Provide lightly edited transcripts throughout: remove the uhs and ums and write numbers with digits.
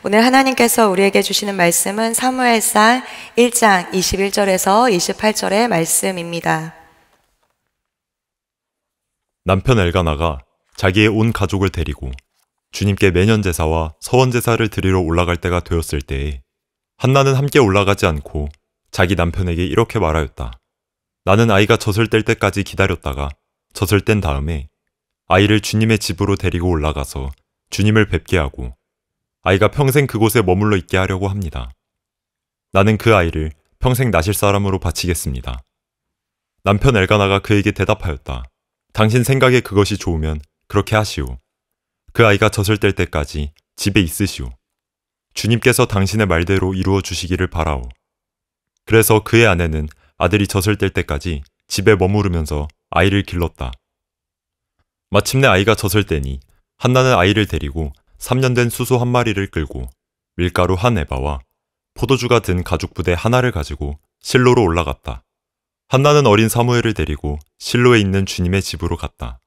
오늘 하나님께서 우리에게 주시는 말씀은 사무엘상 1장 21절에서 28절의 말씀입니다. 남편 엘가나가 자기의 온 가족을 데리고 주님께 매년 제사와 서원 제사를 드리러 올라갈 때가 되었을 때에 한나는 함께 올라가지 않고 자기 남편에게 이렇게 말하였다. 나는 아이가 젖을 뗄 때까지 기다렸다가 젖을 뗀 다음에 아이를 주님의 집으로 데리고 올라가서 주님을 뵙게 하고 아이가 평생 그곳에 머물러 있게 하려고 합니다. 나는 그 아이를 평생 나실 사람으로 바치겠습니다. 남편 엘가나가 그에게 대답하였다. 당신 생각에 그것이 좋으면 그렇게 하시오. 그 아이가 젖을 뗄 때까지 집에 있으시오. 주님께서 당신의 말대로 이루어 주시기를 바라오. 그래서 그의 아내는 아들이 젖을 뗄 때까지 집에 머무르면서 아이를 길렀다. 마침내 아이가 젖을 떼니 한나는 아이를 데리고 3년 된 수소 한 마리를 끌고 밀가루 한 에바와 포도주가 든 가죽 부대 하나를 가지고 실로로 올라갔다. 한나는 어린 사무엘을 데리고 실로에 있는 주님의 집으로 갔다.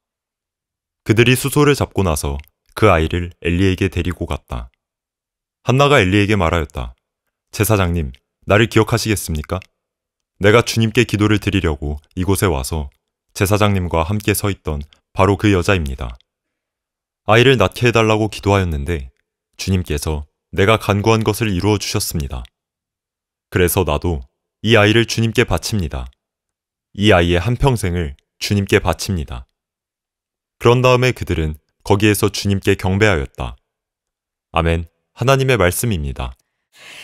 그들이 수소를 잡고 나서 그 아이를 엘리에게 데리고 갔다. 한나가 엘리에게 말하였다. 제사장님, 나를 기억하시겠습니까? 내가 주님께 기도를 드리려고 이곳에 와서 제사장님과 함께 서 있던 바로 그 여자입니다. 아이를 낳게 해달라고 기도하였는데 주님께서 내가 간구한 것을 이루어 주셨습니다. 그래서 나도 이 아이를 주님께 바칩니다. 이 아이의 한평생을 주님께 바칩니다. 그런 다음에 그들은 거기에서 주님께 경배하였다. 아멘. 하나님의 말씀입니다.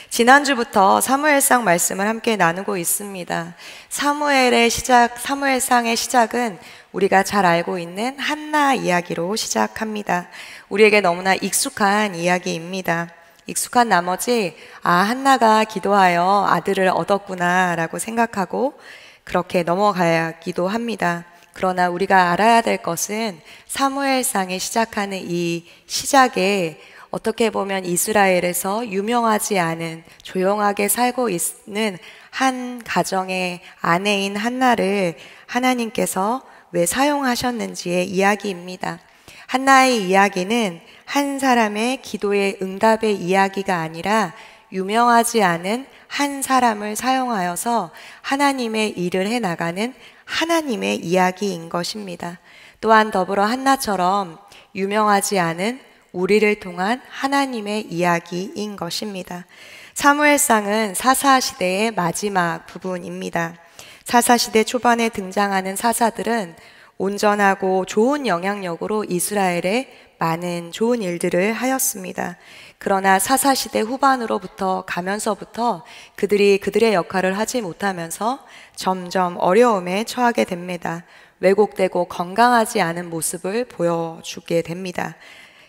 지난주부터 사무엘상 말씀을 함께 나누고 있습니다. 사무엘상의 시작은 우리가 잘 알고 있는 한나 이야기로 시작합니다. 우리에게 너무나 익숙한 이야기입니다. 익숙한 나머지 한나가 기도하여 아들을 얻었구나 라고 생각하고 그렇게 넘어가기도 합니다. 그러나 우리가 알아야 될 것은 사무엘상에 시작하는 이 시작에 어떻게 보면 이스라엘에서 유명하지 않은 조용하게 살고 있는 한 가정의 아내인 한나를 하나님께서 왜 사용하셨는지의 이야기입니다. 한나의 이야기는 한 사람의 기도의 응답의 이야기가 아니라 유명하지 않은 한 사람을 사용하여서 하나님의 일을 해나가는 하나님의 이야기인 것입니다. 또한 더불어 한나처럼 유명하지 않은 우리를 통한 하나님의 이야기인 것입니다. 사무엘상은 사사시대의 마지막 부분입니다. 사사시대 초반에 등장하는 사사들은 온전하고 좋은 영향력으로 이스라엘에 많은 좋은 일들을 하였습니다. 그러나 사사시대 후반으로부터 가면서부터 그들이 그들의 역할을 하지 못하면서 점점 어려움에 처하게 됩니다. 왜곡되고 건강하지 않은 모습을 보여주게 됩니다.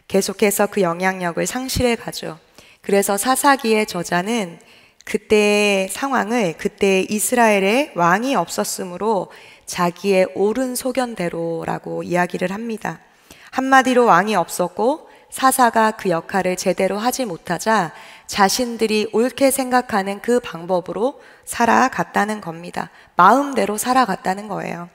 계속해서 그 영향력을 상실해 가죠. 그래서 사사기의 저자는 그때의 상황을 그때 이스라엘에 왕이 없었으므로 자기의 옳은 소견대로라고 이야기를 합니다. 한마디로 왕이 없었고 사사가 그 역할을 제대로 하지 못하자 자신들이 옳게 생각하는 그 방법으로 살아갔다는 겁니다. 마음대로 살아갔다는 거예요.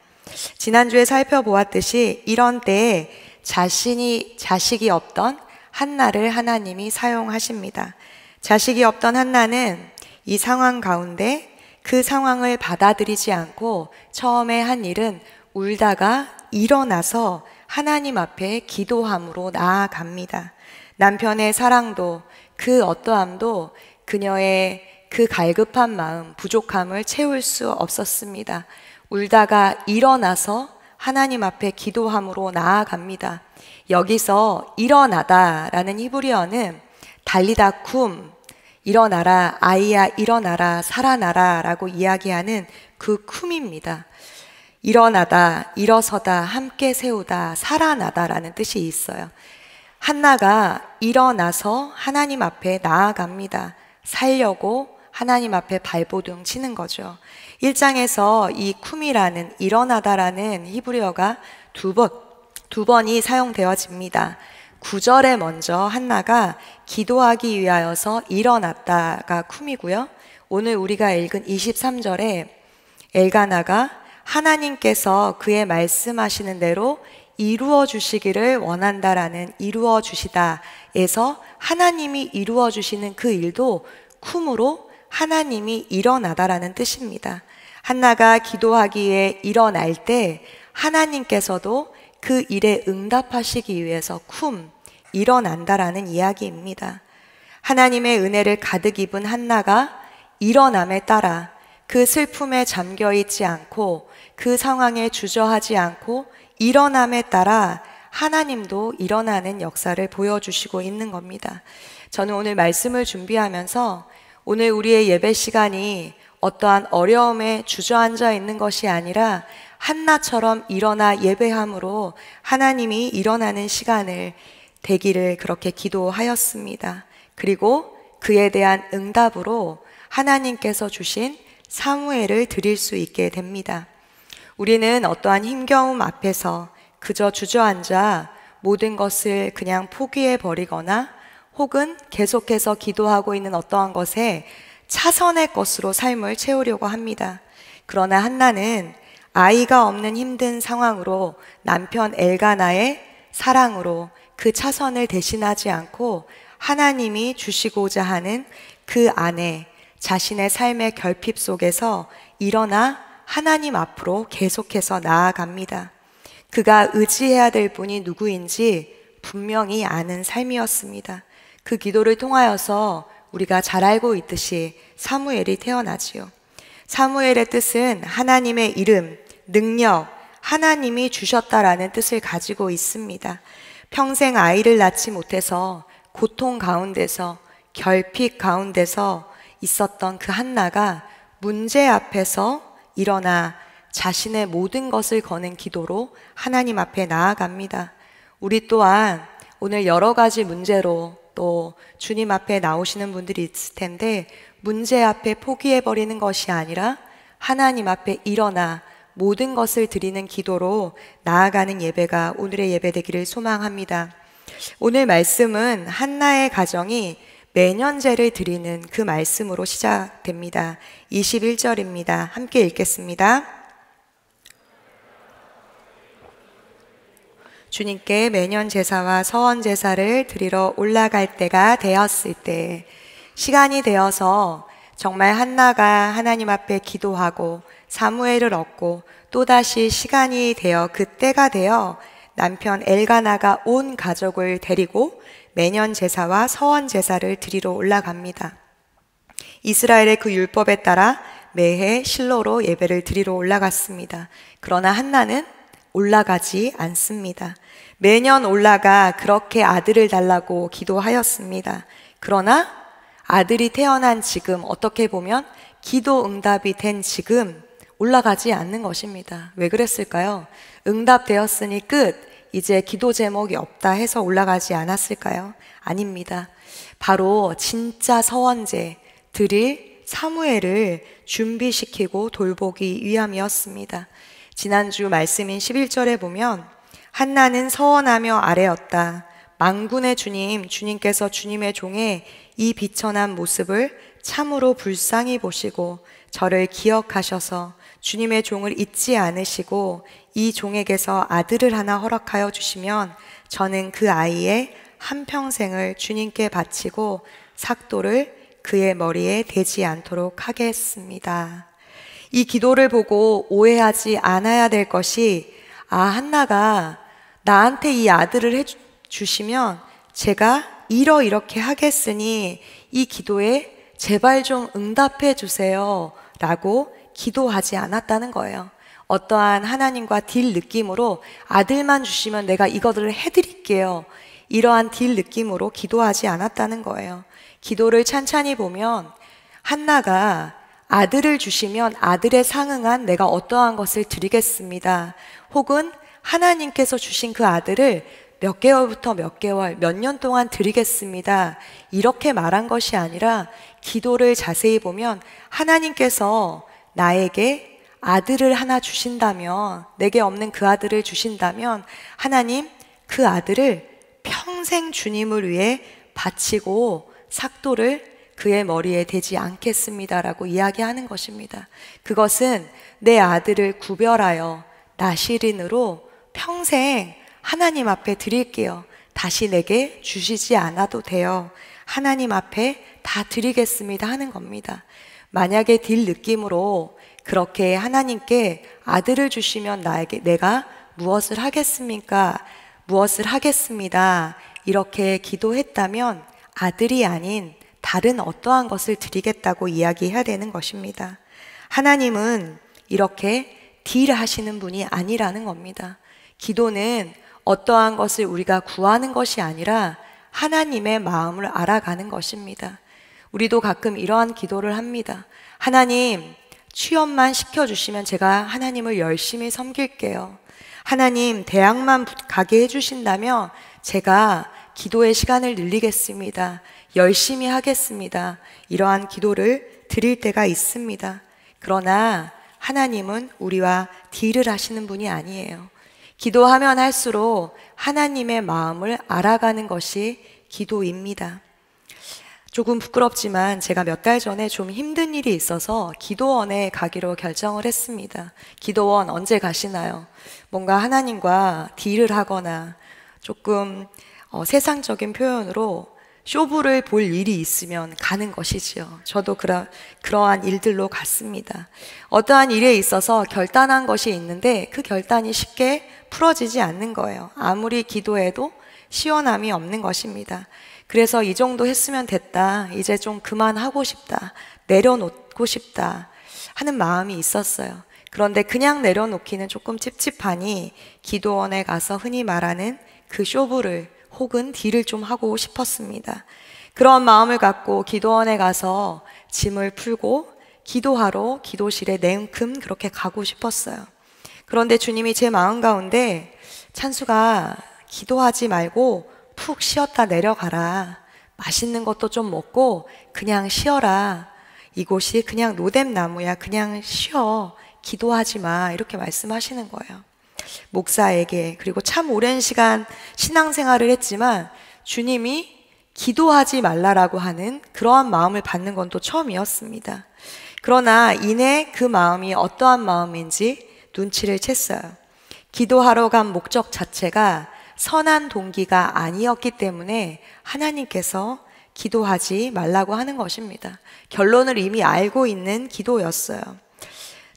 지난주에 살펴보았듯이 이런 때에 자식이 없던 한나를 하나님이 사용하십니다. 자식이 없던 한나는 이 상황 가운데 그 상황을 받아들이지 않고 처음에 한 일은 울다가 일어나서 하나님 앞에 기도함으로 나아갑니다. 남편의 사랑도 그 어떠함도 그녀의 그 갈급한 마음, 부족함을 채울 수 없었습니다. 울다가 일어나서 하나님 앞에 기도함으로 나아갑니다. 여기서 일어나다라는 히브리어는 달리다 쿰, 일어나라, 아이야 일어나라, 살아나라 라고 이야기하는 그 쿰입니다. 일어나다, 일어서다, 함께 세우다, 살아나다 라는 뜻이 있어요. 한나가 일어나서 하나님 앞에 나아갑니다. 살려고 하나님 앞에 발버둥 치는 거죠. 1장에서 이 쿰이라는 일어나다라는 히브리어가 두 번이 사용되어집니다. 9절에 먼저 한나가 기도하기 위하여서 일어났다가 쿰이고요. 오늘 우리가 읽은 23절에 엘가나가 하나님께서 그의 말씀하시는 대로 이루어 주시기를 원한다라는 이루어 주시다에서 하나님이 이루어 주시는 그 일도 쿰으로 하나님이 일어나다라는 뜻입니다. 한나가 기도하기에 일어날 때 하나님께서도 그 일에 응답하시기 위해서 쿰, 일어난다라는 이야기입니다. 하나님의 은혜를 가득 입은 한나가 일어남에 따라 그 슬픔에 잠겨 있지 않고 그 상황에 주저하지 않고 일어남에 따라 하나님도 일어나는 역사를 보여주시고 있는 겁니다. 저는 오늘 말씀을 준비하면서 오늘 우리의 예배 시간이 어떠한 어려움에 주저앉아 있는 것이 아니라 한나처럼 일어나 예배함으로 하나님이 일어나는 시간을 되기를 그렇게 기도하였습니다. 그리고 그에 대한 응답으로 하나님께서 주신 사무엘을 드릴 수 있게 됩니다. 우리는 어떠한 힘겨움 앞에서 그저 주저앉아 모든 것을 그냥 포기해 버리거나 혹은 계속해서 기도하고 있는 어떠한 것에 차선의 것으로 삶을 채우려고 합니다. 그러나 한나는 아이가 없는 힘든 상황으로 남편 엘가나의 사랑으로 그 차선을 대신하지 않고 하나님이 주시고자 하는 그 안에 자신의 삶의 결핍 속에서 일어나 하나님 앞으로 계속해서 나아갑니다. 그가 의지해야 될 분이 누구인지 분명히 아는 삶이었습니다. 그 기도를 통하여서 우리가 잘 알고 있듯이 사무엘이 태어나지요. 사무엘의 뜻은 하나님의 이름, 능력, 하나님이 주셨다라는 뜻을 가지고 있습니다. 평생 아이를 낳지 못해서 고통 가운데서 결핍 가운데서 있었던 그 한나가 문제 앞에서 일어나 자신의 모든 것을 거는 기도로 하나님 앞에 나아갑니다. 우리 또한 오늘 여러 가지 문제로 또 주님 앞에 나오시는 분들이 있을 텐데 문제 앞에 포기해버리는 것이 아니라 하나님 앞에 일어나 모든 것을 드리는 기도로 나아가는 예배가 오늘의 예배 되기를 소망합니다. 오늘 말씀은 한나의 가정이 매년제를 드리는 그 말씀으로 시작됩니다. 21절입니다. 함께 읽겠습니다. 주님께 매년 제사와 서원 제사를 드리러 올라갈 때가 되었을 때, 시간이 되어서 정말 한나가 하나님 앞에 기도하고 사무엘을 얻고 또다시 시간이 되어 그때가 되어 남편 엘가나가 온 가족을 데리고 매년 제사와 서원 제사를 드리러 올라갑니다. 이스라엘의 그 율법에 따라 매해 실로로 예배를 드리러 올라갔습니다. 그러나 한나는 올라가지 않습니다. 매년 올라가 그렇게 아들을 달라고 기도하였습니다. 그러나 아들이 태어난 지금, 어떻게 보면 기도 응답이 된 지금 올라가지 않는 것입니다. 왜 그랬을까요? 응답되었으니 끝, 이제 기도 제목이 없다 해서 올라가지 않았을까요? 아닙니다. 바로 진짜 서원제 드릴 사무엘을 준비시키고 돌보기 위함이었습니다. 지난주 말씀인 11절에 보면 한나는 서원하며 아뢰었다. 만군의 주님, 주님께서 주님의 종의 이 비천한 모습을 참으로 불쌍히 보시고 저를 기억하셔서 주님의 종을 잊지 않으시고 이 종에게서 아들을 하나 허락하여 주시면 저는 그 아이의 한평생을 주님께 바치고 삭도를 그의 머리에 대지 않도록 하겠습니다. 이 기도를 보고 오해하지 않아야 될 것이, 한나가 나한테 이 아들을 해주시면 제가 이렇게 하겠으니 이 기도에 제발 좀 응답해 주세요 라고 기도하지 않았다는 거예요. 어떠한 하나님과 딜 느낌으로 아들만 주시면 내가 이것을 해드릴게요, 이러한 딜 느낌으로 기도하지 않았다는 거예요. 기도를 찬찬히 보면 한나가 아들을 주시면 아들에 상응한 내가 어떠한 것을 드리겠습니다, 혹은 하나님께서 주신 그 아들을 몇 개월부터 몇 개월, 몇 년 동안 드리겠습니다, 이렇게 말한 것이 아니라 기도를 자세히 보면 하나님께서 나에게 아들을 하나 주신다면, 내게 없는 그 아들을 주신다면 하나님 그 아들을 평생 주님을 위해 바치고 삭도를 그의 머리에 대지 않겠습니다라고 이야기하는 것입니다. 그것은 내 아들을 구별하여 나시린으로 평생 하나님 앞에 드릴게요. 다시 내게 주시지 않아도 돼요. 하나님 앞에 다 드리겠습니다 하는 겁니다. 만약에 딜 느낌으로 그렇게 하나님께 아들을 주시면 내가 무엇을 하겠습니까? 무엇을 하겠습니다. 이렇게 기도했다면 아들이 아닌 다른 어떠한 것을 드리겠다고 이야기해야 되는 것입니다. 하나님은 이렇게 딜하시는 분이 아니라는 겁니다. 기도는 어떠한 것을 우리가 구하는 것이 아니라 하나님의 마음을 알아가는 것입니다. 우리도 가끔 이러한 기도를 합니다. 하나님, 취업만 시켜주시면 제가 하나님을 열심히 섬길게요. 하나님, 대학만 가게 해주신다면 제가 기도의 시간을 늘리겠습니다. 열심히 하겠습니다. 이러한 기도를 드릴 때가 있습니다. 그러나 하나님은 우리와 딜을 하시는 분이 아니에요. 기도하면 할수록 하나님의 마음을 알아가는 것이 기도입니다. 조금 부끄럽지만 제가 몇 달 전에 좀 힘든 일이 있어서 기도원에 가기로 결정을 했습니다. 기도원 언제 가시나요? 뭔가 하나님과 딜을 하거나 조금 세상적인 표현으로 쇼부를 볼 일이 있으면 가는 것이지요. 저도 그러한 일들로 갔습니다. 어떠한 일에 있어서 결단한 것이 있는데 그 결단이 쉽게 풀어지지 않는 거예요. 아무리 기도해도 시원함이 없는 것입니다. 그래서 이 정도 했으면 됐다. 이제 좀 그만하고 싶다. 내려놓고 싶다. 하는 마음이 있었어요. 그런데 그냥 내려놓기는 조금 찝찝하니 기도원에 가서 흔히 말하는 그 쇼부를 혹은 딜을 좀 하고 싶었습니다. 그런 마음을 갖고 기도원에 가서 짐을 풀고 기도하러 기도실에 냉큼 그렇게 가고 싶었어요. 그런데 주님이 제 마음 가운데 찬수가 기도하지 말고 푹 쉬었다 내려가라. 맛있는 것도 좀 먹고 그냥 쉬어라. 이곳이 그냥 노뎀나무야. 그냥 쉬어. 기도하지 마. 이렇게 말씀하시는 거예요. 목사에게. 그리고 참 오랜 시간 신앙생활을 했지만 주님이 기도하지 말라라고 하는 그러한 마음을 받는 건 또 처음이었습니다. 그러나 이내 그 마음이 어떠한 마음인지 눈치를 챘어요. 기도하러 간 목적 자체가 선한 동기가 아니었기 때문에 하나님께서 기도하지 말라고 하는 것입니다. 결론을 이미 알고 있는 기도였어요.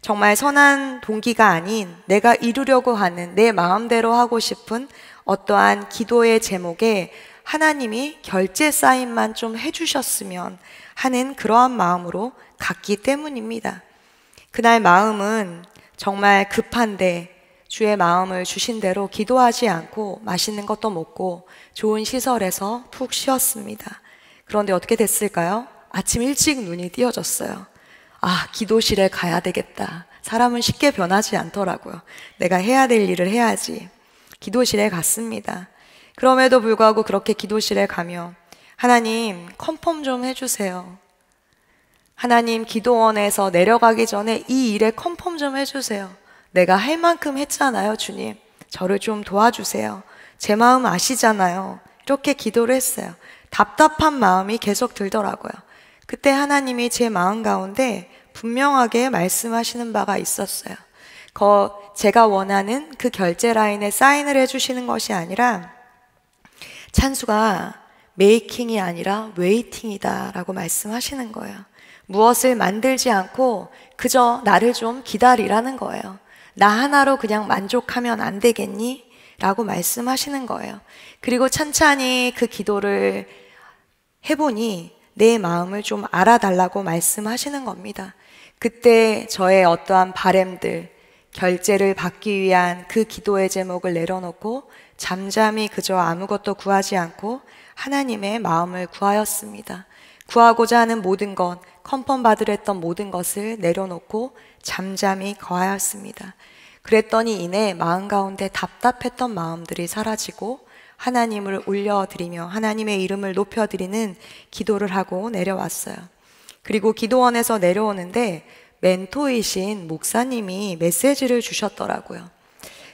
정말 선한 동기가 아닌 내가 이루려고 하는 내 마음대로 하고 싶은 어떠한 기도의 제목에 하나님이 결제 사인만 좀 해주셨으면 하는 그러한 마음으로 갔기 때문입니다. 그날 마음은 정말 급한데 주의 마음을 주신 대로 기도하지 않고 맛있는 것도 먹고 좋은 시설에서 푹 쉬었습니다. 그런데 어떻게 됐을까요? 아침 일찍 눈이 띄어졌어요. 아, 기도실에 가야 되겠다. 사람은 쉽게 변하지 않더라고요. 내가 해야 될 일을 해야지. 기도실에 갔습니다. 그럼에도 불구하고 그렇게 기도실에 가며 하나님, 컨펌 좀 해주세요. 하나님, 기도원에서 내려가기 전에 이 일에 컨펌 좀 해주세요. 내가 할 만큼 했잖아요, 주님. 저를 좀 도와주세요. 제 마음 아시잖아요. 이렇게 기도를 했어요. 답답한 마음이 계속 들더라고요. 그때 하나님이 제 마음 가운데 분명하게 말씀하시는 바가 있었어요. 제가 원하는 그 결제 라인에 사인을 해주시는 것이 아니라 찬수가 메이킹이 아니라 웨이팅이다 라고 말씀하시는 거예요. 무엇을 만들지 않고 그저 나를 좀 기다리라는 거예요. 나 하나로 그냥 만족하면 안 되겠니? 라고 말씀하시는 거예요. 그리고 찬찬히 그 기도를 해보니 내 마음을 좀 알아달라고 말씀하시는 겁니다. 그때 저의 어떠한 바램들, 결제를 받기 위한 그 기도의 제목을 내려놓고 잠잠히 그저 아무것도 구하지 않고 하나님의 마음을 구하였습니다. 구하고자 하는 모든 것, 컨펌 받으려 했던 모든 것을 내려놓고 잠잠히 거하였습니다. 그랬더니 이내 마음 가운데 답답했던 마음들이 사라지고 하나님을 올려드리며 하나님의 이름을 높여드리는 기도를 하고 내려왔어요. 그리고 기도원에서 내려오는데 멘토이신 목사님이 메시지를 주셨더라고요.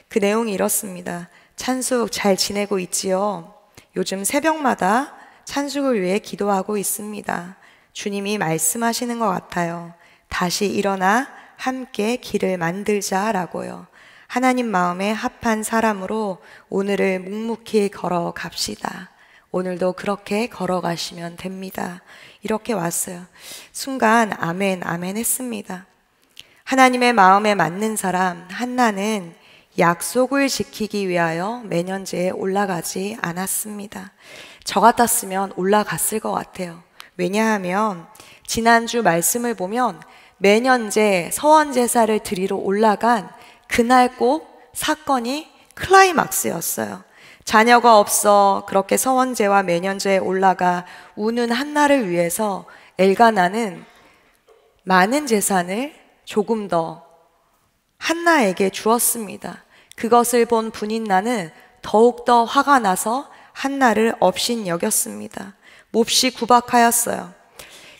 그 내용이 이렇습니다. 찬숙 잘 지내고 있지요? 요즘 새벽마다 찬숙을 위해 기도하고 있습니다. 주님이 말씀하시는 것 같아요. 다시 일어나 함께 길을 만들자라고요. 하나님 마음에 합한 사람으로 오늘을 묵묵히 걸어갑시다. 오늘도 그렇게 걸어가시면 됩니다. 이렇게 왔어요. 순간 아멘, 아멘 했습니다. 하나님의 마음에 맞는 사람 한나는 약속을 지키기 위하여 매년제에 올라가지 않았습니다. 저 같았으면 올라갔을 것 같아요. 왜냐하면 지난주 말씀을 보면 매년제 서원제사를 드리러 올라간 그날 꼭 사건이 클라이막스였어요. 자녀가 없어 그렇게 서원제와 매년제에 올라가 우는 한나를 위해서 엘가나는 많은 재산을 조금 더 한나에게 주었습니다. 그것을 본 분인나는 더욱더 화가 나서 한나를 업신여겼습니다. 몹시 구박하였어요.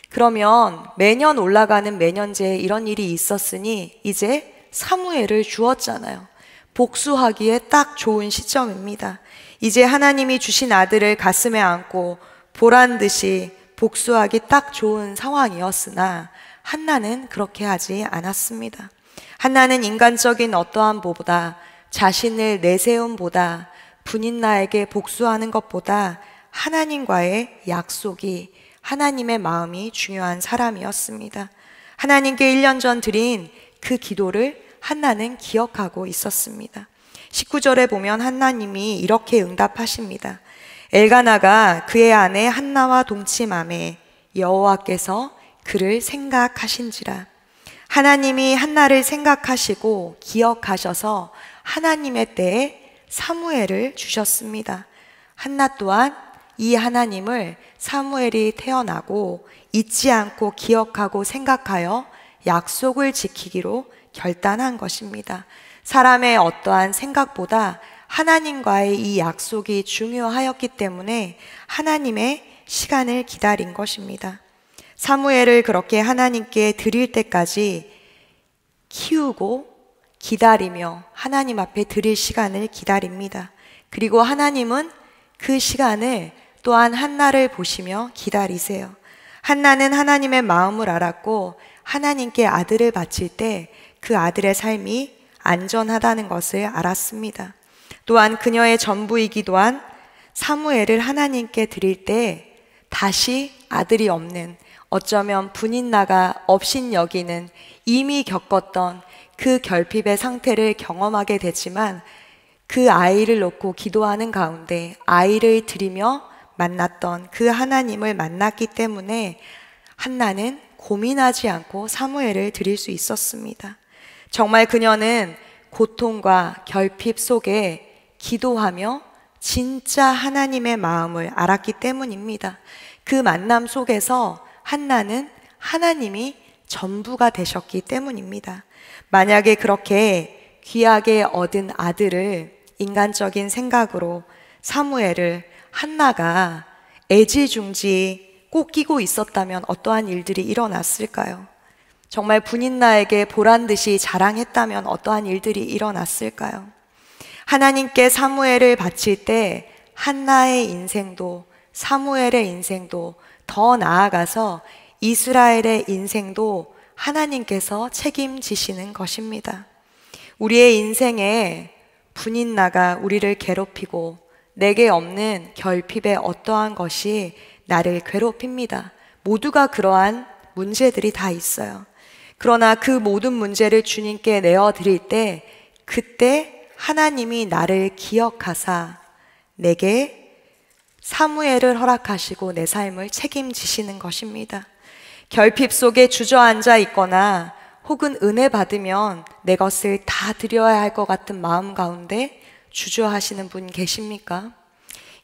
그러면 매년 올라가는 매년제에 이런 일이 있었으니 이제 사무엘을 주었잖아요. 복수하기에 딱 좋은 시점입니다. 이제 하나님이 주신 아들을 가슴에 안고 보란 듯이 복수하기 딱 좋은 상황이었으나 한나는 그렇게 하지 않았습니다. 한나는 인간적인 어떠함보다 자신을 내세움보다 분인나에게 복수하는 것보다 하나님과의 약속이 하나님의 마음이 중요한 사람이었습니다. 하나님께 1년 전 드린 그 기도를 한나는 기억하고 있었습니다. 19절에 보면 하나님이 이렇게 응답하십니다. 엘가나가 그의 아내 한나와 동침하매 여호와께서 그를 생각하신지라. 하나님이 한나를 생각하시고 기억하셔서 하나님의 때에 사무엘을 주셨습니다. 한나 또한 이 하나님을 사무엘이 태어나고 잊지 않고 기억하고 생각하여 약속을 지키기로 결단한 것입니다. 사람의 어떠한 생각보다 하나님과의 이 약속이 중요하였기 때문에 하나님의 시간을 기다린 것입니다. 사무엘을 그렇게 하나님께 드릴 때까지 키우고 기다리며 하나님 앞에 드릴 시간을 기다립니다. 그리고 하나님은 그 시간을 또한 한나를 보시며 기다리세요. 한나는 하나님의 마음을 알았고 하나님께 아들을 바칠 때 그 아들의 삶이 안전하다는 것을 알았습니다. 또한 그녀의 전부이기도 한 사무엘을 하나님께 드릴 때 다시 아들이 없는, 어쩌면 분인나가 업신여기는 이미 겪었던 그 결핍의 상태를 경험하게 되지만 그 아이를 놓고 기도하는 가운데 아이를 드리며 만났던 그 하나님을 만났기 때문에 한나는 고민하지 않고 사무엘을 드릴 수 있었습니다. 정말 그녀는 고통과 결핍 속에 기도하며 진짜 하나님의 마음을 알았기 때문입니다. 그 만남 속에서 한나는 하나님이 전부가 되셨기 때문입니다. 만약에 그렇게 귀하게 얻은 아들을 인간적인 생각으로 사무엘을 한나가 애지중지 꼭 끼고 있었다면 어떠한 일들이 일어났을까요? 정말 분인나에게 보란 듯이 자랑했다면 어떠한 일들이 일어났을까요? 하나님께 사무엘을 바칠 때 한나의 인생도 사무엘의 인생도 더 나아가서 이스라엘의 인생도 하나님께서 책임지시는 것입니다. 우리의 인생에 분인나가 우리를 괴롭히고 내게 없는 결핍의 어떠한 것이 나를 괴롭힙니다. 모두가 그러한 문제들이 다 있어요. 그러나 그 모든 문제를 주님께 내어드릴 때 그때 하나님이 나를 기억하사 내게 사무엘을 허락하시고 내 삶을 책임지시는 것입니다. 결핍 속에 주저앉아 있거나 혹은 은혜 받으면 내 것을 다 드려야 할 것 같은 마음 가운데 주저하시는 분 계십니까?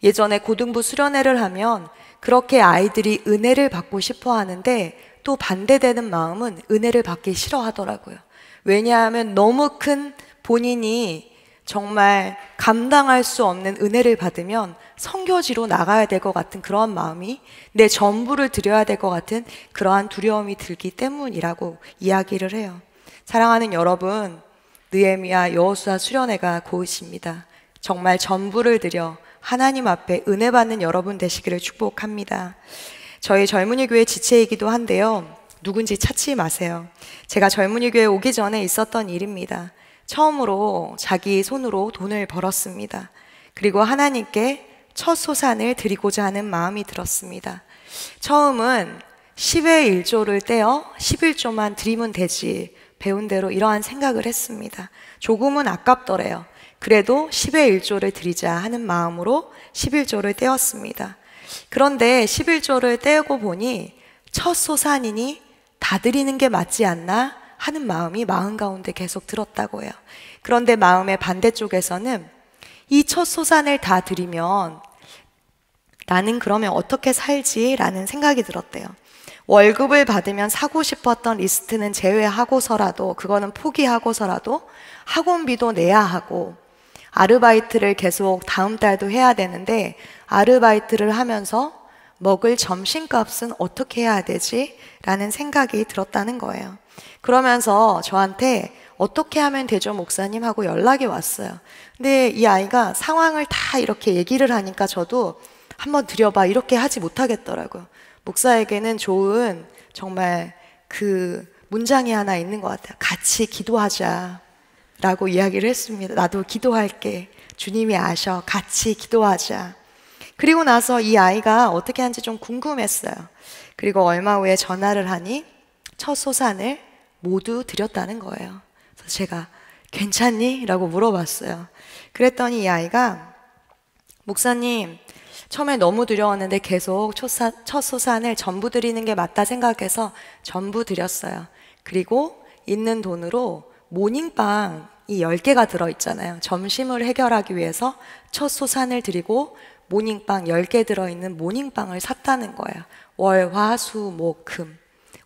예전에 고등부 수련회를 하면 그렇게 아이들이 은혜를 받고 싶어 하는데 또 반대되는 마음은 은혜를 받기 싫어하더라고요. 왜냐하면 너무 큰 본인이 정말 감당할 수 없는 은혜를 받으면 선교지로 나가야 될 것 같은 그러한 마음이, 내 전부를 드려야 될 것 같은 그러한 두려움이 들기 때문이라고 이야기를 해요. 사랑하는 여러분, 느헤미야 여호수아 수련회가 고우십니다. 정말 전부를 드려 하나님 앞에 은혜 받는 여러분 되시기를 축복합니다. 저희 젊은이 교회 지체이기도 한데요, 누군지 찾지 마세요. 제가 젊은이 교회 오기 전에 있었던 일입니다. 처음으로 자기 손으로 돈을 벌었습니다. 그리고 하나님께 첫 소산을 드리고자 하는 마음이 들었습니다. 처음은 10의 1조를 떼어 11조만 드리면 되지, 배운 대로 이러한 생각을 했습니다. 조금은 아깝더래요. 그래도 10의 1조를 드리자 하는 마음으로 11조를 떼었습니다. 그런데 11조를 떼고 보니 첫 소산이니 다 드리는 게 맞지 않나 하는 마음이 마음 가운데 계속 들었다고 해요. 그런데 마음의 반대쪽에서는 이 첫 소산을 다 드리면 나는 그러면 어떻게 살지? 라는 생각이 들었대요. 월급을 받으면 사고 싶었던 리스트는 제외하고서라도, 그거는 포기하고서라도 학원비도 내야 하고, 아르바이트를 계속 다음 달도 해야 되는데 아르바이트를 하면서 먹을 점심값은 어떻게 해야 되지? 라는 생각이 들었다는 거예요. 그러면서 저한테 어떻게 하면 되죠, 목사님? 하고 연락이 왔어요. 근데 이 아이가 상황을 다 이렇게 얘기를 하니까 저도 한번 드려봐, 이렇게 하지 못하겠더라고요. 목사에게는 좋은 정말 그 문장이 하나 있는 것 같아요. 같이 기도하자 라고 이야기를 했습니다. 나도 기도할게. 주님이 아셔. 같이 기도하자. 그리고 나서 이 아이가 어떻게 하는지 좀 궁금했어요. 그리고 얼마 후에 전화를 하니 첫 소산을 모두 드렸다는 거예요. 그래서 제가 괜찮니? 라고 물어봤어요. 그랬더니 이 아이가, 목사님, 처음에 너무 두려웠는데 계속 첫 소산을 전부 드리는 게 맞다 생각해서 전부 드렸어요. 그리고 있는 돈으로 모닝빵이 10개가 들어있잖아요. 점심을 해결하기 위해서 첫 소산을 드리고 모닝빵 10개 들어있는 모닝빵을 샀다는 거예요. 월, 화, 수, 목, 금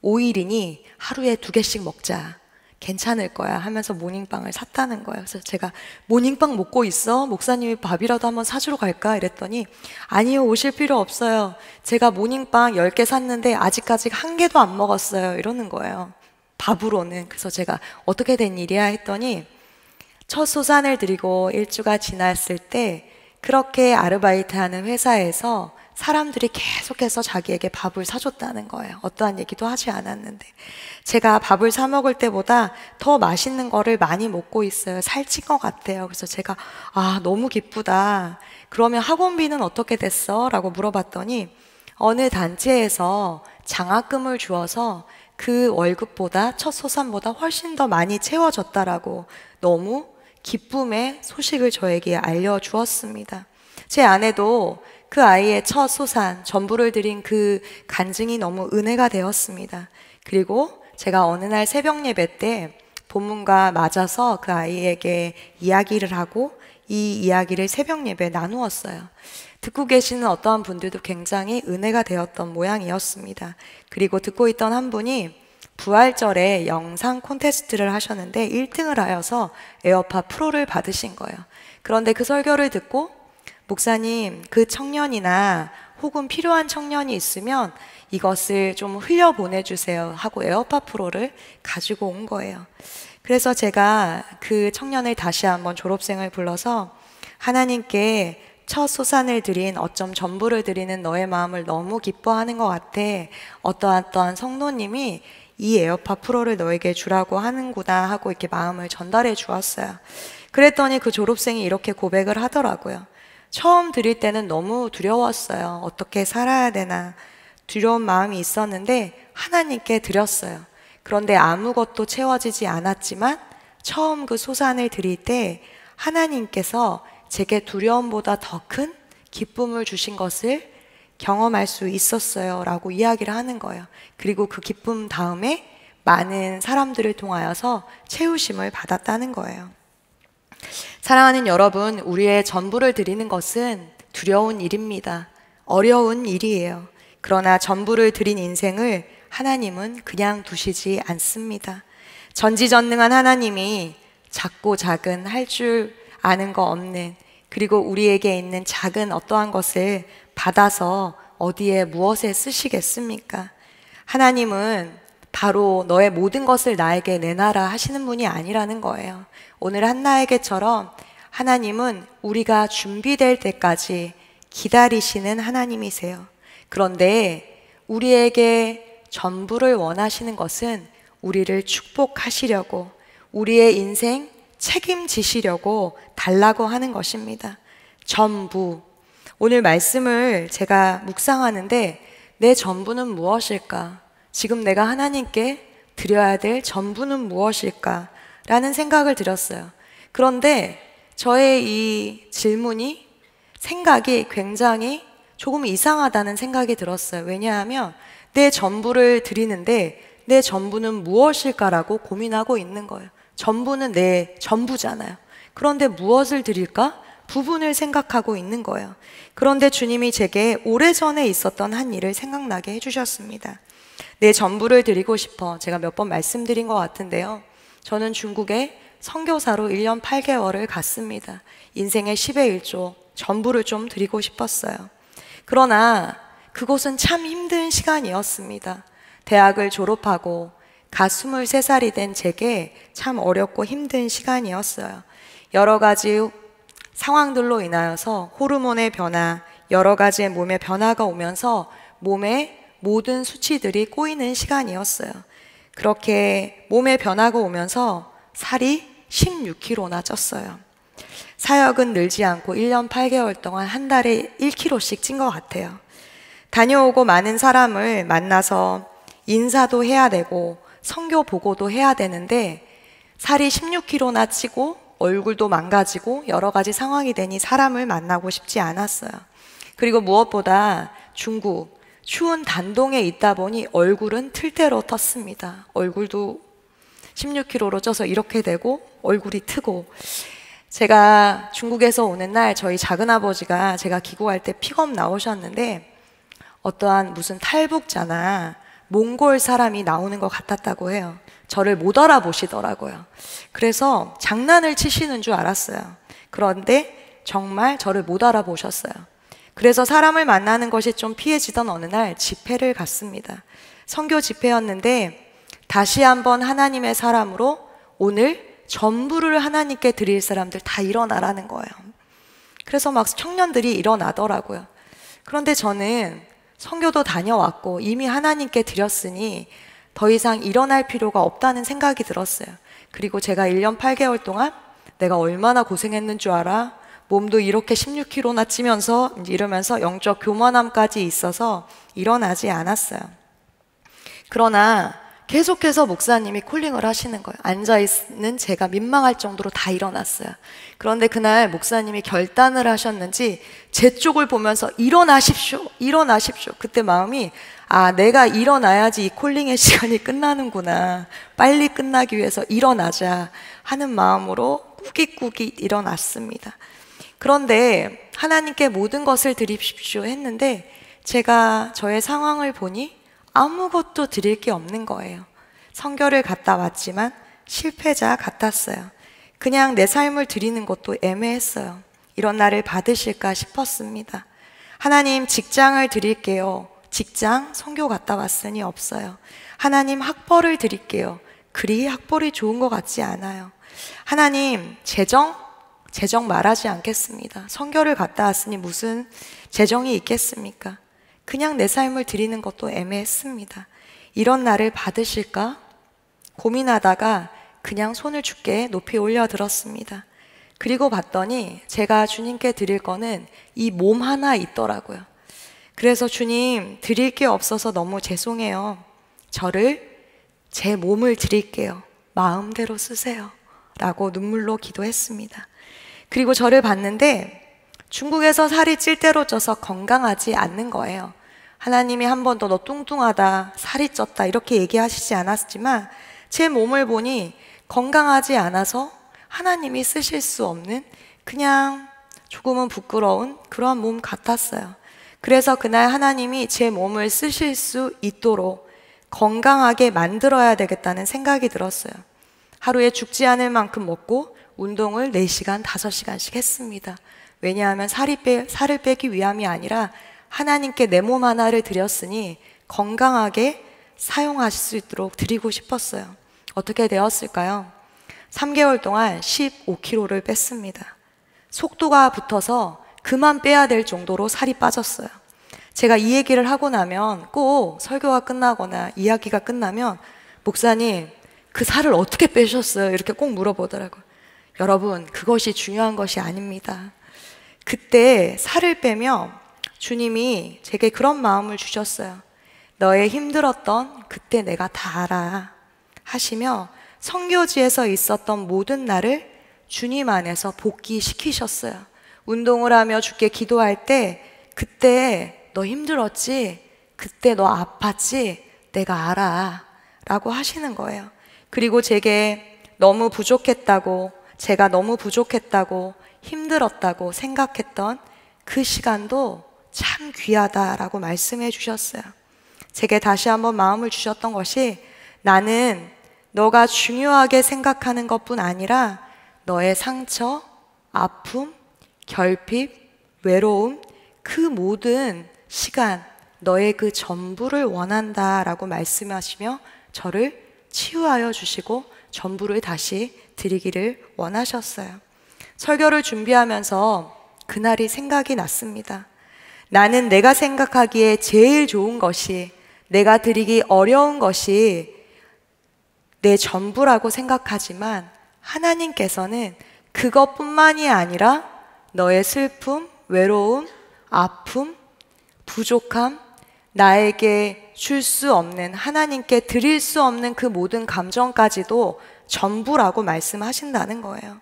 5일이니 하루에 2개씩 먹자, 괜찮을 거야 하면서 모닝빵을 샀다는 거예요. 그래서 제가 모닝빵 먹고 있어? 목사님이 밥이라도 한번 사주러 갈까? 이랬더니 아니요, 오실 필요 없어요. 제가 모닝빵 10개 샀는데 아직까지 1개도 안 먹었어요. 이러는 거예요, 밥으로는. 그래서 제가 어떻게 된 일이야 했더니 첫 소산을 드리고 1주가 지났을 때 그렇게 아르바이트 하는 회사에서 사람들이 계속해서 자기에게 밥을 사줬다는 거예요. 어떠한 얘기도 하지 않았는데. 제가 밥을 사 먹을 때보다 더 맛있는 거를 많이 먹고 있어요. 살찐 것 같아요. 그래서 제가 너무 기쁘다. 그러면 학원비는 어떻게 됐어? 라고 물어봤더니 어느 단체에서 장학금을 주어서 그 월급보다 첫 소산보다 훨씬 더 많이 채워졌다라고 너무 기쁨의 소식을 저에게 알려주었습니다. 제 아내도 그 아이의 첫 소산, 전부를 드린 그 간증이 너무 은혜가 되었습니다. 그리고 제가 어느 날 새벽 예배 때 본문과 맞아서 그 아이에게 이야기를 하고 이 이야기를 새벽 예배에 나누었어요. 듣고 계시는 어떠한 분들도 굉장히 은혜가 되었던 모양이었습니다. 그리고 듣고 있던 한 분이 부활절에 영상 콘테스트를 하셨는데 1등을 하여서 에어팟 프로를 받으신 거예요. 그런데 그 설교를 듣고 목사님, 그 청년이나 혹은 필요한 청년이 있으면 이것을 좀 흘려보내주세요 하고 에어팟 프로를 가지고 온 거예요. 그래서 제가 그 청년을 다시 한번 졸업생을 불러서 하나님께 첫 소산을 드린, 어쩜 전부를 드리는 너의 마음을 너무 기뻐하는 것 같아. 어떠한 성도님이 이 에어팟 프로를 너에게 주라고 하는구나 하고 이렇게 마음을 전달해 주었어요. 그랬더니 그 졸업생이 이렇게 고백을 하더라고요. 처음 드릴 때는 너무 두려웠어요. 어떻게 살아야 되나 두려운 마음이 있었는데 하나님께 드렸어요. 그런데 아무것도 채워지지 않았지만 처음 그 소산을 드릴 때 하나님께서 제게 두려움보다 더 큰 기쁨을 주신 것을 경험할 수 있었어요 라고 이야기를 하는 거예요. 그리고 그 기쁨 다음에 많은 사람들을 통하여서 채우심을 받았다는 거예요. 사랑하는 여러분, 우리의 전부를 드리는 것은 두려운 일입니다. 어려운 일이에요. 그러나 전부를 드린 인생을 하나님은 그냥 두시지 않습니다. 전지전능한 하나님이 작고 작은 할 줄 아는 거 없는, 그리고 우리에게 있는 작은 어떠한 것을 받아서 어디에 무엇에 쓰시겠습니까? 하나님은 바로 너의 모든 것을 나에게 내놔라 하시는 분이 아니라는 거예요. 오늘 한나에게처럼 하나님은 우리가 준비될 때까지 기다리시는 하나님이세요. 그런데 우리에게 전부를 원하시는 것은 우리를 축복하시려고, 우리의 인생 책임지시려고 달라고 하는 것입니다. 전부. 오늘 말씀을 제가 묵상하는데 내 전부는 무엇일까? 지금 내가 하나님께 드려야 될 전부는 무엇일까? 라는 생각을 들었어요. 그런데 저의 이 질문이 생각이 굉장히 조금 이상하다는 생각이 들었어요. 왜냐하면 내 전부를 드리는데 내 전부는 무엇일까라고 고민하고 있는 거예요. 전부는 내 전부잖아요. 그런데 무엇을 드릴까? 부분을 생각하고 있는 거예요. 그런데 주님이 제게 오래전에 있었던 한 일을 생각나게 해주셨습니다. 내 전부를 드리고 싶어. 제가 몇 번 말씀드린 것 같은데요. 저는 중국에 선교사로 1년 8개월을 갔습니다. 인생의 10의 1조 전부를 좀 드리고 싶었어요. 그러나 그곳은 참 힘든 시간이었습니다. 대학을 졸업하고 갓 23살이 된 제게 참 어렵고 힘든 시간이었어요. 여러 가지 상황들로 인하여서 호르몬의 변화, 여러 가지의 몸의 변화가 오면서 몸의 모든 수치들이 꼬이는 시간이었어요. 그렇게 몸의 변화가 오면서 살이 16kg나 쪘어요. 사역은 늘지 않고 1년 8개월 동안 한 달에 1kg씩 찐 것 같아요. 다녀오고 많은 사람을 만나서 인사도 해야 되고 선교 보고도 해야 되는데 살이 16kg나 찌고 얼굴도 망가지고 여러 가지 상황이 되니 사람을 만나고 싶지 않았어요. 그리고 무엇보다 중국 추운 단동에 있다 보니 얼굴은 틀대로 텄습니다. 얼굴도 16kg로 쪄서 이렇게 되고 얼굴이 트고. 제가 중국에서 오는 날 저희 작은아버지가 제가 기고할 때 픽업 나오셨는데 어떠한 무슨 탈북자나 몽골 사람이 나오는 것 같았다고 해요. 저를 못 알아보시더라고요. 그래서 장난을 치시는 줄 알았어요. 그런데 정말 저를 못 알아보셨어요. 그래서 사람을 만나는 것이 좀 피해지던 어느 날 집회를 갔습니다. 선교 집회였는데 다시 한번 하나님의 사람으로 오늘 전부를 하나님께 드릴 사람들 다 일어나라는 거예요. 그래서 막 청년들이 일어나더라고요. 그런데 저는 선교도 다녀왔고 이미 하나님께 드렸으니 더 이상 일어날 필요가 없다는 생각이 들었어요. 그리고 제가 1년 8개월 동안 내가 얼마나 고생했는 줄 알아? 몸도 이렇게 16kg나 찌면서 이러면서 영적 교만함까지 있어서 일어나지 않았어요. 그러나 계속해서 목사님이 콜링을 하시는 거예요. 앉아있는 제가 민망할 정도로 다 일어났어요. 그런데 그날 목사님이 결단을 하셨는지 제 쪽을 보면서 일어나십시오, 일어나십시오. 그때 마음이 내가 일어나야지 이 콜링의 시간이 끝나는구나. 빨리 끝나기 위해서 일어나자 하는 마음으로 꾸깃꾸깃 일어났습니다. 그런데 하나님께 모든 것을 드립십시오 했는데 제가 저의 상황을 보니 아무것도 드릴 게 없는 거예요. 선교를 갔다 왔지만 실패자 같았어요. 그냥 내 삶을 드리는 것도 애매했어요. 이런 날을 받으실까 싶었습니다. 하나님, 직장을 드릴게요. 직장 선교 갔다 왔으니 없어요. 하나님, 학벌을 드릴게요. 그리 학벌이 좋은 것 같지 않아요. 하나님, 재정 말하지 않겠습니다. 선교를 갔다 왔으니 무슨 재정이 있겠습니까? 그냥 내 삶을 드리는 것도 애매했습니다. 이런 날을 받으실까? 고민하다가 그냥 손을 주께 높이 올려 들었습니다. 그리고 봤더니 제가 주님께 드릴 거는 이 몸 하나 있더라고요. 그래서 주님, 드릴 게 없어서 너무 죄송해요. 제 몸을 드릴게요. 마음대로 쓰세요. 라고 눈물로 기도했습니다. 그리고 저를 봤는데 중국에서 살이 찔 대로 쪄서 건강하지 않는 거예요. 하나님이 한 번도 너 뚱뚱하다, 살이 쪘다 이렇게 얘기하시지 않았지만 제 몸을 보니 건강하지 않아서 하나님이 쓰실 수 없는 그냥 조금은 부끄러운 그러한 몸 같았어요. 그래서 그날 하나님이 제 몸을 쓰실 수 있도록 건강하게 만들어야 되겠다는 생각이 들었어요. 하루에 죽지 않을 만큼 먹고 운동을 4시간, 5시간씩 했습니다. 왜냐하면 살을 빼기 위함이 아니라 하나님께 내 몸 하나를 드렸으니 건강하게 사용하실 수 있도록 드리고 싶었어요. 어떻게 되었을까요? 3개월 동안 15kg를 뺐습니다. 속도가 붙어서 그만 빼야 될 정도로 살이 빠졌어요. 제가 이 얘기를 하고 나면 꼭 설교가 끝나거나 이야기가 끝나면 목사님, 그 살을 어떻게 빼셨어요? 이렇게 꼭 물어보더라고요. 여러분, 그것이 중요한 것이 아닙니다. 그때 살을 빼며 주님이 제게 그런 마음을 주셨어요. 너의 힘들었던 그때 내가 다 알아 하시며 선교지에서 있었던 모든 날을 주님 안에서 복귀시키셨어요. 운동을 하며 주께 기도할 때 그때 너 힘들었지? 그때 너 아팠지? 내가 알아 라고 하시는 거예요. 그리고 제게 너무 부족했다고, 제가 너무 부족했다고 힘들었다고 생각했던 그 시간도 참 귀하다라고 말씀해 주셨어요. 제게 다시 한번 마음을 주셨던 것이 나는 너가 중요하게 생각하는 것뿐 아니라 너의 상처, 아픔, 결핍, 외로움, 그 모든 시간, 너의 그 전부를 원한다라고 말씀하시며 저를 치유하여 주시고 전부를 다시 드리기를 원하셨어요. 설교를 준비하면서 그날이 생각이 났습니다. 나는 내가 생각하기에 제일 좋은 것이, 내가 드리기 어려운 것이 내 전부라고 생각하지만 하나님께서는 그것뿐만이 아니라 너의 슬픔, 외로움, 아픔, 부족함, 나에게 줄 수 없는, 하나님께 드릴 수 없는 그 모든 감정까지도 전부라고 말씀하신다는 거예요.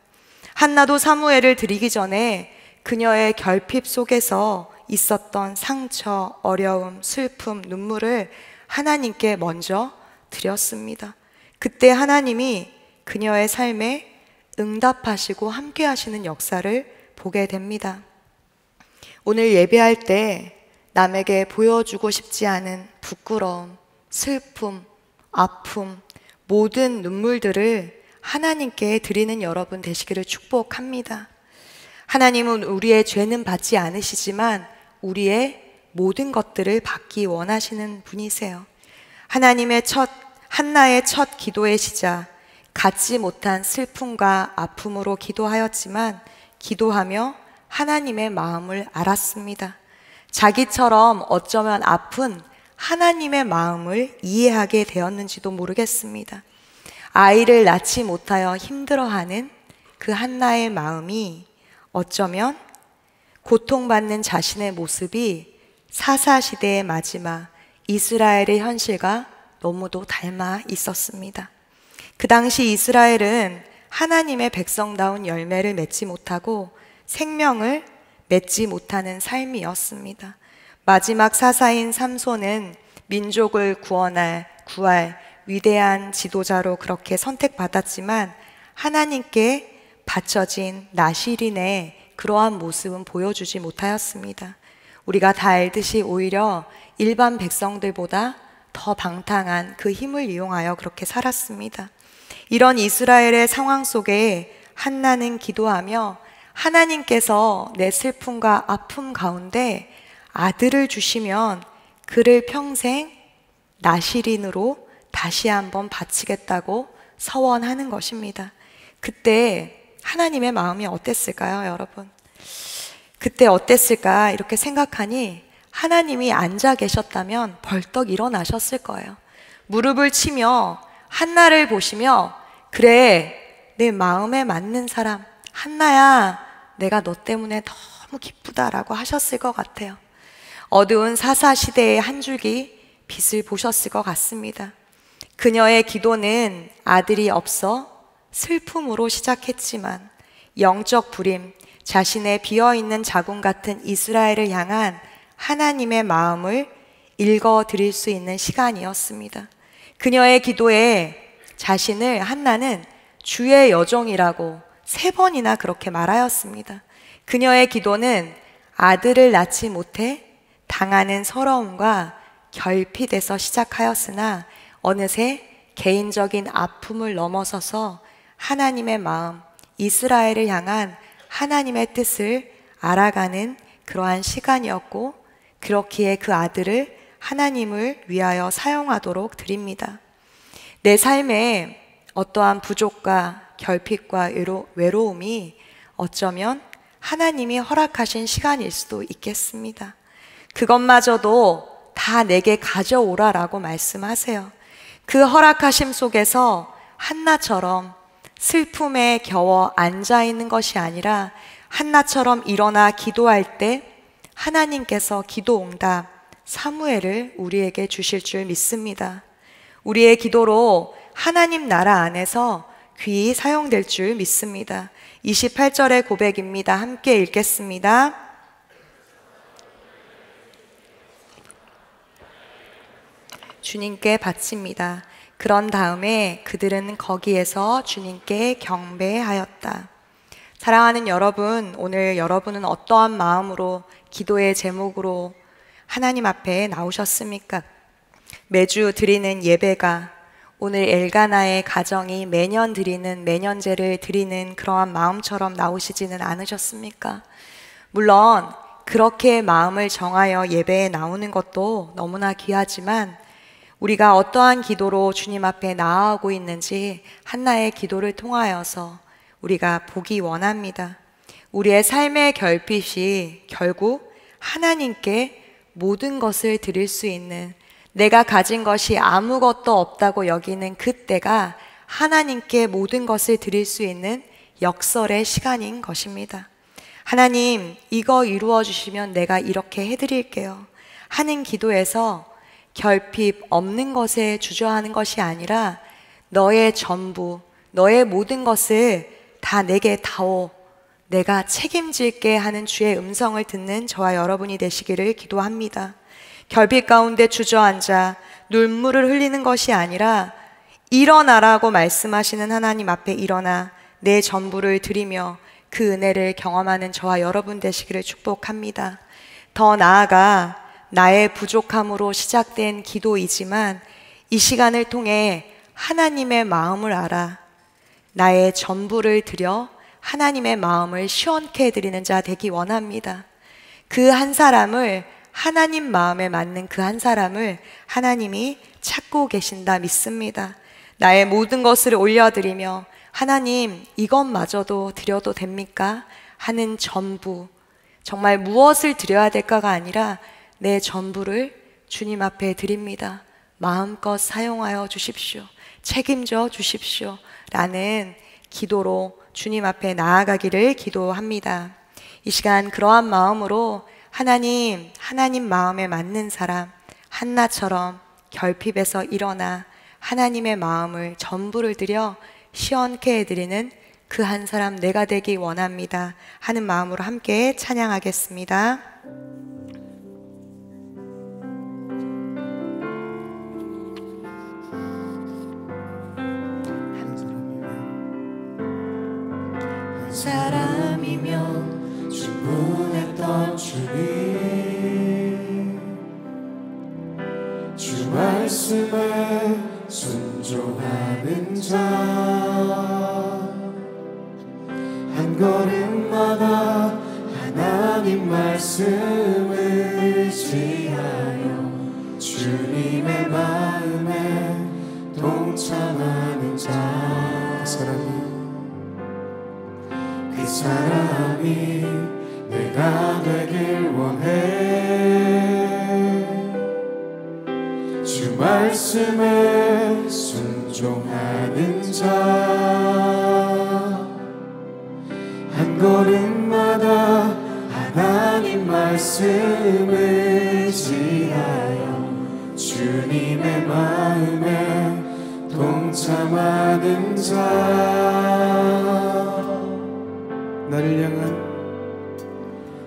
한나도 사무엘을 드리기 전에 그녀의 결핍 속에서 있었던 상처, 어려움, 슬픔, 눈물을 하나님께 먼저 드렸습니다. 그때 하나님이 그녀의 삶에 응답하시고 함께 하시는 역사를 보게 됩니다. 오늘 예배할 때 남에게 보여주고 싶지 않은 부끄러움, 슬픔, 아픔, 모든 눈물들을 하나님께 드리는 여러분 되시기를 축복합니다. 하나님은 우리의 죄는 받지 않으시지만 우리의 모든 것들을 받기 원하시는 분이세요. 한나의 첫 기도의 시작, 갖지 못한 슬픔과 아픔으로 기도하였지만 기도하며 하나님의 마음을 알았습니다. 자기처럼 어쩌면 아픈 하나님의 마음을 이해하게 되었는지도 모르겠습니다. 아이를 낳지 못하여 힘들어하는 그 한나의 마음이 어쩌면 고통받는 자신의 모습이 사사시대의 마지막 이스라엘의 현실과 너무도 닮아 있었습니다. 그 당시 이스라엘은 하나님의 백성다운 열매를 맺지 못하고 생명을 맺지 못하는 삶이었습니다. 마지막 사사인 삼손은 민족을 구할 위대한 지도자로 그렇게 선택받았지만 하나님께 바쳐진 나실인의 그러한 모습은 보여주지 못하였습니다. 우리가 다 알듯이 오히려 일반 백성들보다 더 방탕한 그 힘을 이용하여 그렇게 살았습니다. 이런 이스라엘의 상황 속에 한나는 기도하며 하나님께서 내 슬픔과 아픔 가운데 아들을 주시면 그를 평생 나실인으로 다시 한번 바치겠다고 서원하는 것입니다. 그때 하나님의 마음이 어땠을까요, 여러분? 그때 어땠을까 이렇게 생각하니 하나님이 앉아 계셨다면 벌떡 일어나셨을 거예요. 무릎을 치며 한나를 보시며 그래, 내 마음에 맞는 사람 한나야, 내가 너 때문에 너무 기쁘다라고 하셨을 것 같아요. 어두운 사사시대의 한 줄기 빛을 보셨을 것 같습니다. 그녀의 기도는 아들이 없어 슬픔으로 시작했지만 영적 불임, 자신의 비어있는 자궁 같은 이스라엘을 향한 하나님의 마음을 읽어드릴 수 있는 시간이었습니다. 그녀의 기도에 자신을 한나는 주의 여종이라고 3번이나 그렇게 말하였습니다. 그녀의 기도는 아들을 낳지 못해 당하는 서러움과 결핍에서 시작하였으나 어느새 개인적인 아픔을 넘어서서 하나님의 마음, 이스라엘을 향한 하나님의 뜻을 알아가는 그러한 시간이었고, 그렇기에 그 아들을 하나님을 위하여 사용하도록 드립니다. 내 삶에 어떠한 부족과 결핍과 외로움이 어쩌면 하나님이 허락하신 시간일 수도 있겠습니다. 그것마저도 다 내게 가져오라라고 말씀하세요. 그 허락하심 속에서 한나처럼 슬픔에 겨워 앉아 있는 것이 아니라 한나처럼 일어나 기도할 때 하나님께서 기도 응답 사무엘을 우리에게 주실 줄 믿습니다. 우리의 기도로 하나님 나라 안에서 귀히 사용될 줄 믿습니다. 28절의 고백입니다. 함께 읽겠습니다. 주님께 바칩니다. 그런 다음에 그들은 거기에서 주님께 경배하였다. 사랑하는 여러분, 오늘 여러분은 어떠한 마음으로 기도의 제목으로 하나님 앞에 나오셨습니까? 매주 드리는 예배가 오늘 엘가나의 가정이 매년 드리는 매년제를 드리는 그러한 마음처럼 나오시지는 않으셨습니까? 물론 그렇게 마음을 정하여 예배에 나오는 것도 너무나 귀하지만 우리가 어떠한 기도로 주님 앞에 나아가고 있는지 한나의 기도를 통하여서 우리가 보기 원합니다. 우리의 삶의 결핍이 결국 하나님께 모든 것을 드릴 수 있는, 내가 가진 것이 아무것도 없다고 여기는 그때가 하나님께 모든 것을 드릴 수 있는 역설의 시간인 것입니다. 하나님, 이거 이루어 주시면 내가 이렇게 해드릴게요 하는 기도에서 결핍 없는 것에 주저하는 것이 아니라 너의 전부, 너의 모든 것을 다 내게 다오, 내가 책임질게 하는 주의 음성을 듣는 저와 여러분이 되시기를 기도합니다. 결핍 가운데 주저앉아 눈물을 흘리는 것이 아니라 일어나라고 말씀하시는 하나님 앞에 일어나 내 전부를 드리며 그 은혜를 경험하는 저와 여러분 되시기를 축복합니다. 더 나아가 나의 부족함으로 시작된 기도이지만 이 시간을 통해 하나님의 마음을 알아 나의 전부를 드려 하나님의 마음을 시원케 해드리는 자 되기 원합니다. 그 한 사람을, 하나님 마음에 맞는 그 한 사람을 하나님이 찾고 계신다 믿습니다. 나의 모든 것을 올려드리며 하나님 이것마저도 드려도 됩니까? 하는 전부, 정말 무엇을 드려야 될까가 아니라 내 전부를 주님 앞에 드립니다. 마음껏 사용하여 주십시오. 책임져 주십시오. 라는 기도로 주님 앞에 나아가기를 기도합니다. 이 시간 그러한 마음으로 하나님 마음에 맞는 사람, 한나처럼 결핍에서 일어나 하나님의 마음을 전부를 드려 시원케 해드리는 그 한 사람 내가 되기 원합니다 하는 마음으로 함께 찬양하겠습니다. 사람이면 충분했던 주님, 주 말씀에 순종하는 자, 한 걸음마다 하나님 말씀을 지하여 주님의 마음에 동참하는 자, 그 사람이 내가 되길 원해. 주 말씀에 순종하는 자, 한 걸음마다 하나님 말씀을 지하여 주님의 마음에 동참하는 자,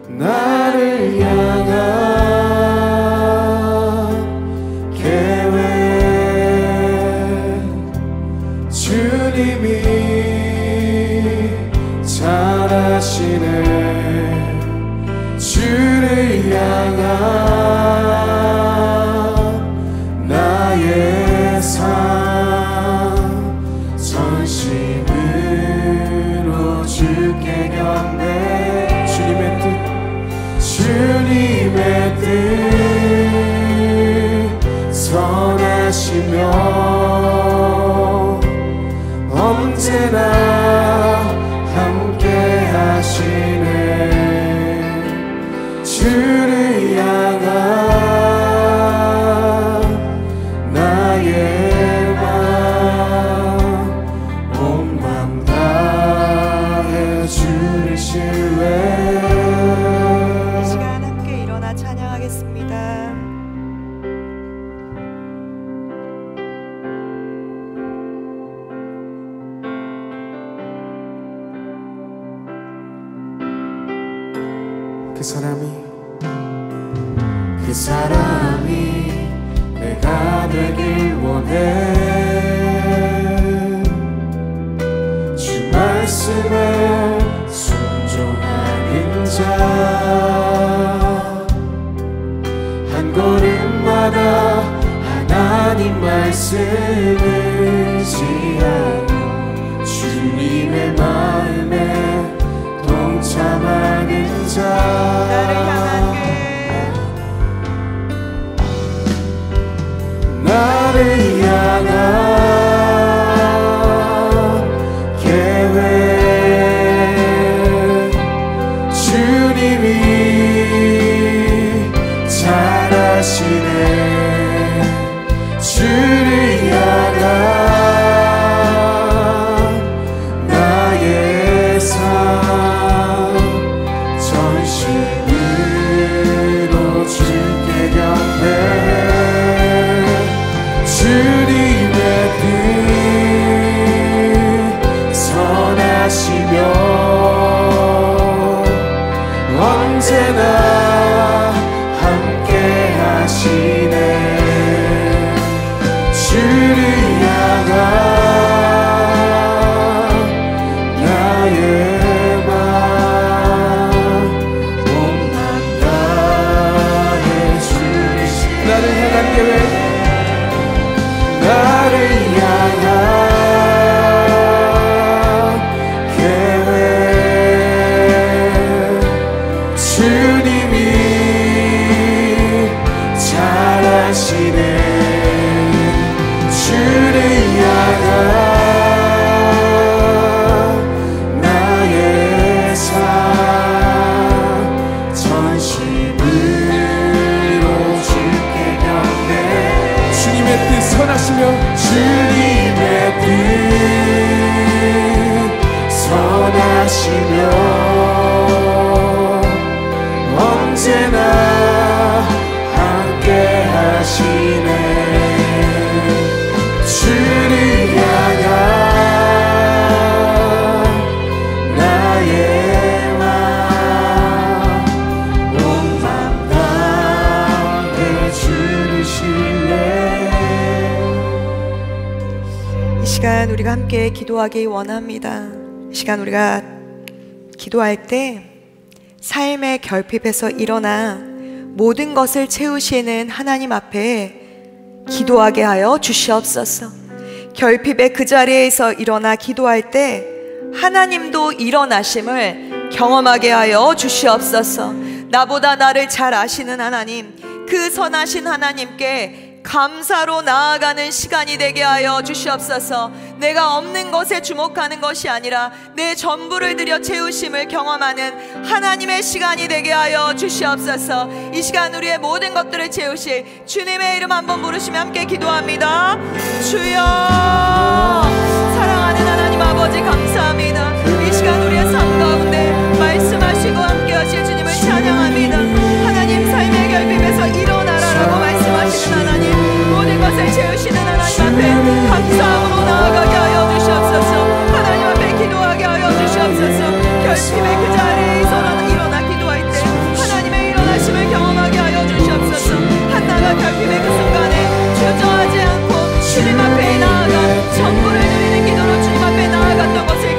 나를 향한 계획, 주님이 잘 아시네. 주를 향한 나의 삶, 전심으로 주께 경배. 주님의 뜻 선하시며 언제나 함께 하시네. 주를 향한 나의 마음 온 맘 사람이 내가 되길 원해. 주 말씀에 순종하는 자, 한 걸음마다 하나님 말씀을 지하며 주님의 마음에 동참하는 자, 나를 향한 계획 주님이 잘 아시네. 주를 향한 나의 삶 전심으로 주께 경배. 주님의 뜻 선하시며 언제나 함께 하시네. 주를 향한 나의 맘 몸만 다해 주시네. 나를 향한 계획, 나를 향한 계획 주님이 잘 아시네. 주를 향한 나의 삶 전심으로 주께 경배. 주님의 뜻 선하시며 주님의 뜻 선하시며 언제나 함께 하시네. 주를 향한 나의 맘 온맘 다해 주시네. 이 시간 우리가 함께 기도하기 원합니다. 이 시간 우리가 기도할 때 삶의 결핍에서 일어나 모든 것을 채우시는 하나님 앞에 기도하게 하여 주시옵소서. 결핍의 그 자리에서 일어나 기도할 때 하나님도 일어나심을 경험하게 하여 주시옵소서. 나보다 나를 잘 아시는 하나님, 그 선하신 하나님께 감사로 나아가는 시간이 되게 하여 주시옵소서. 내가 없는 것에 주목하는 것이 아니라 내 전부를 들여 채우심을 경험하는 하나님의 시간이 되게 하여 주시옵소서. 이 시간 우리의 모든 것들을 채우실 주님의 이름 한번 부르시며 함께 기도합니다. 주여, 사랑하는 하나님 아버지 감사합니다. 이 시간 우리의 삶 가운데 말씀하시고 함께 하실 주님을 찬양합니다. 하나님, 삶의 결핍에서 일어나라라고 말씀하시는 하나님, 모든 것을 채우시는 하나님 앞에 감사함으로 나아가게 하여 주시옵소서. 하나님 앞에 기도하게 하여 주시옵소서. 결핍의 그 자리에서 일어나 기도할 때 하나님의 일어나심을 경험하게 하여 주시옵소서. 한나가 결핍의 그 순간에 주저하지 않고 주님 앞에 나아가 전부를 드리는 기도로 주님 앞에 나아갔던 것을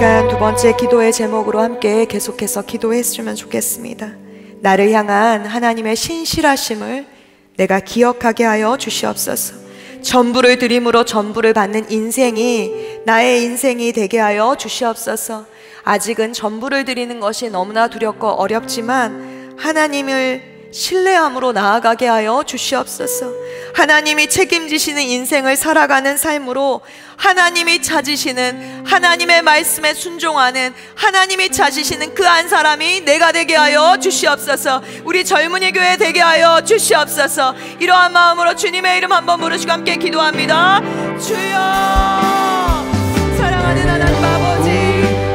시간 두 번째 기도의 제목으로 함께 계속해서 기도했으면 좋겠습니다. 나를 향한 하나님의 신실하심을 내가 기억하게 하여 주시옵소서. 전부를 드림으로 전부를 받는 인생이 나의 인생이 되게 하여 주시옵소서. 아직은 전부를 드리는 것이 너무나 두렵고 어렵지만 하나님을 신뢰함으로 나아가게 하여 주시옵소서. 하나님이 책임지시는 인생을 살아가는 삶으로 하나님이 찾으시는 하나님의 말씀에 순종하는 하나님이 찾으시는 그 한 사람이 내가 되게 하여 주시옵소서. 우리 젊은이 교회 되게 하여 주시옵소서. 이러한 마음으로 주님의 이름 한번 부르시고 함께 기도합니다. 주여, 사랑하는 하나님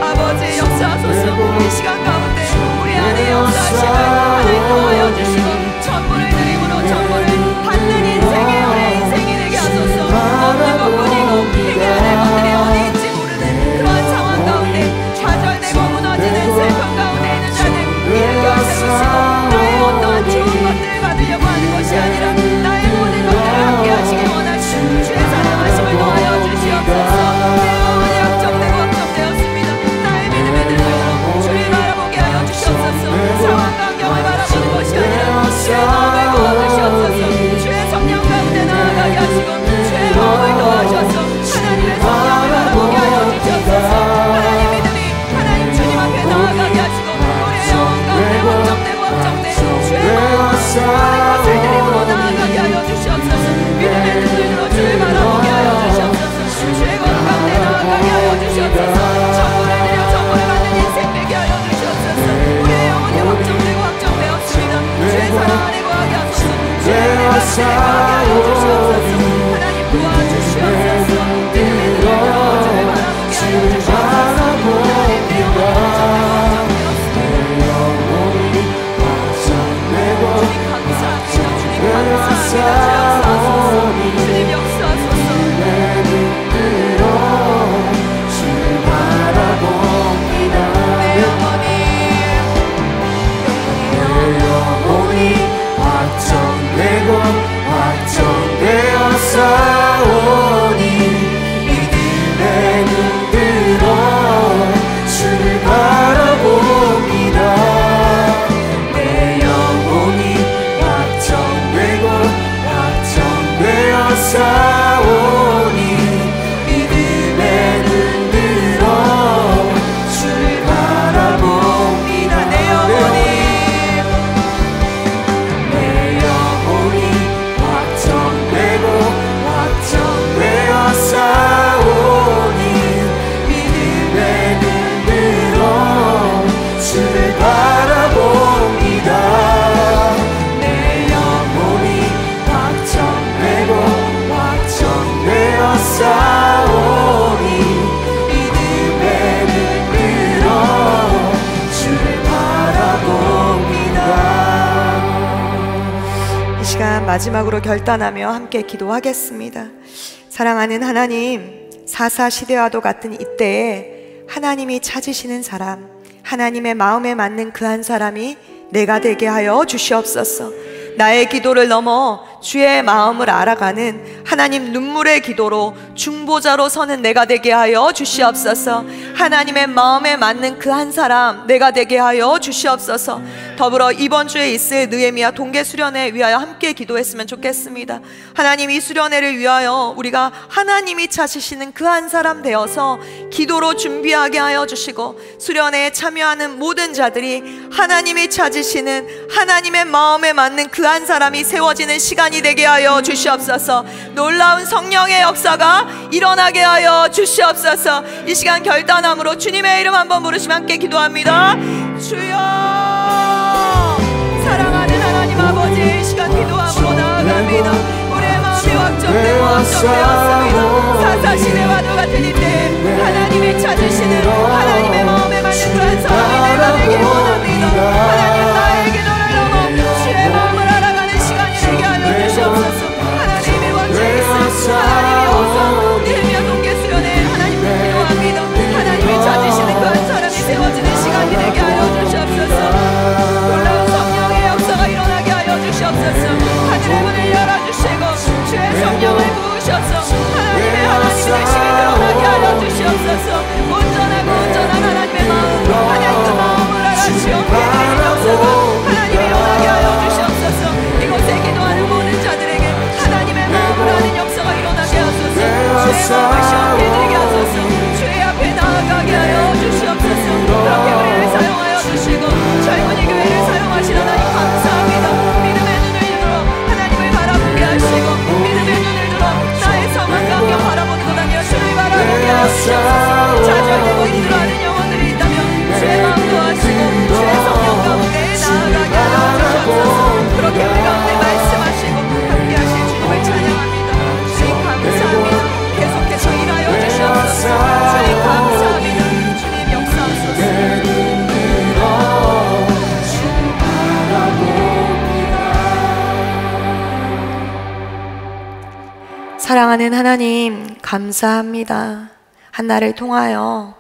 아버지 역사하소서. 이 시간 가운데 우리 안에 역사하시고 하나님 도와여 주시고 전부를 드림으로 전부를 받는 인생이 우리의 인생이 되게 하소서. 없는 것뿐이고 해결해야 될 것들이 어디 있지 모르는 그러한 상황 가운데 좌절되고 무너지는 슬픔 가운데 있는 자들 일으켜 세우시고 나의 어떠한 좋은 것들을 받으려고 하는 것이 아니라 나의 모든 것들을 함께 하시기 원하시는 주의 사랑하심을 도와여 주시옵소서. 내 영혼이 역정되고 걱정되었습니다. 나의 믿음의 눈으로 주를 바라보게 하여 주시옵소서. 상황 환경을 바라보는 것이 아니라 주의 마음을 도와주시옵소서. 주의 성령 가운데 나아가게 하시고 주의 마음을 도와주셔서 하나님의 성령을 바라보게 하여 주시옵소서. 하나님 믿음이 하나님 주님 앞에 나아가게 하시고 우리의 영혼 가운데 걱정되고 주의 마음을 것을 드림으로 나아가게 하여 주시옵소서. 믿음의 눈으로 주를 바라보게 하여 주시옵소서. 주의 것 가운데 나아가게 하여 주시옵소서. 전부를 드려 전부를 받는 인생 되게 하여 주시옵소서. 우리의 영혼이 걱정되었습니다. 주의 사랑 안에 거하게 하소서. 주의 은혜 가운데 거하게 하여 주시옵소서. 하나님 도와주시옵소서. 믿음의 눈으로 주를 바라보게 하여 주시옵소서. 하나님 내 영혼이 걱정되었습니다. 주님 감사합니다. 주님 감사합니다. 주님 역사하소서. 내 영혼이 확정되고 확정되어 싸우니 믿음의 눈으로 주를 바라봅니다. 내 영혼이 확정되고 확정되어 싸우니 믿음의 눈으로 주를 바라봅니다. 내 영혼이 확정되어 싸우니 믿음의 눈으로 주를 바라봅니다. 내 영혼이 확정되고 확정되어 싸우니 믿음의 눈으로 주를 바라봅니다. 이 시간 마지막으로 결단하며 함께 기도하겠습니다. 사랑하는 하나님, 사사 시대와도 같은 이때에 하나님이 찾으시는 사람, 하나님의 마음에 맞는 그 한 사람이 내가 되게 하여 주시옵소서. 나의 기도를 넘어 주의 마음을 알아가는 하나님 눈물의 기도로 중보자로 서는 내가 되게 하여 주시옵소서. 하나님의 마음에 맞는 그 한 사람 내가 되게 하여 주시옵소서. 더불어 이번 주에 있을 느헤미야 동계 수련회 위하여 함께 기도했으면 좋겠습니다. 하나님, 이 수련회를 위하여 우리가 하나님이 찾으시는 그 한 사람 되어서 기도로 준비하게 하여 주시고 수련회에 참여하는 모든 자들이 하나님이 찾으시는 하나님의 마음에 맞는 그 한 사람이 세워지는 시간이 되게 하여 주시옵소서. 놀라운 성령의 역사가 일어나게 하여 주시옵소서. 이 시간 결단함으로 주님의 이름 한번 부르시면 함께 기도합니다. 주여, 사랑하는 하나님 아버지, 이 시간 기도함으로 나아갑니다. 우리의 마음이 확정되고 확정되었습니다. 사사시대와도 같은 이때 하나님이 찾으시는 하나님의 마음에 맞는 그 한 사람이 내가 되길 원합니다. 하나님, 나의 기도를 넘어 주의 마음을 알아가는 시간이 되게 하여 주시옵소서. 하나님, 이번 주에 있을 하나님이 오서 느헤미야 동계 수련회 하나님 기도합니다. 하나님이 찾으시는 그 한 사람이 세워지는 시간이 되게 하여 주시옵소서. 놀라운 성령의 역사가 일어나게 하여 주시옵소서. 하늘의 문을 열어주시고 주의 성령을 부으셔서 하나님의 되심이 드러나게 하여 주시옵소서. 온전하고 온전한 사랑하는 하나님, 감사합니다. 한나를 통하여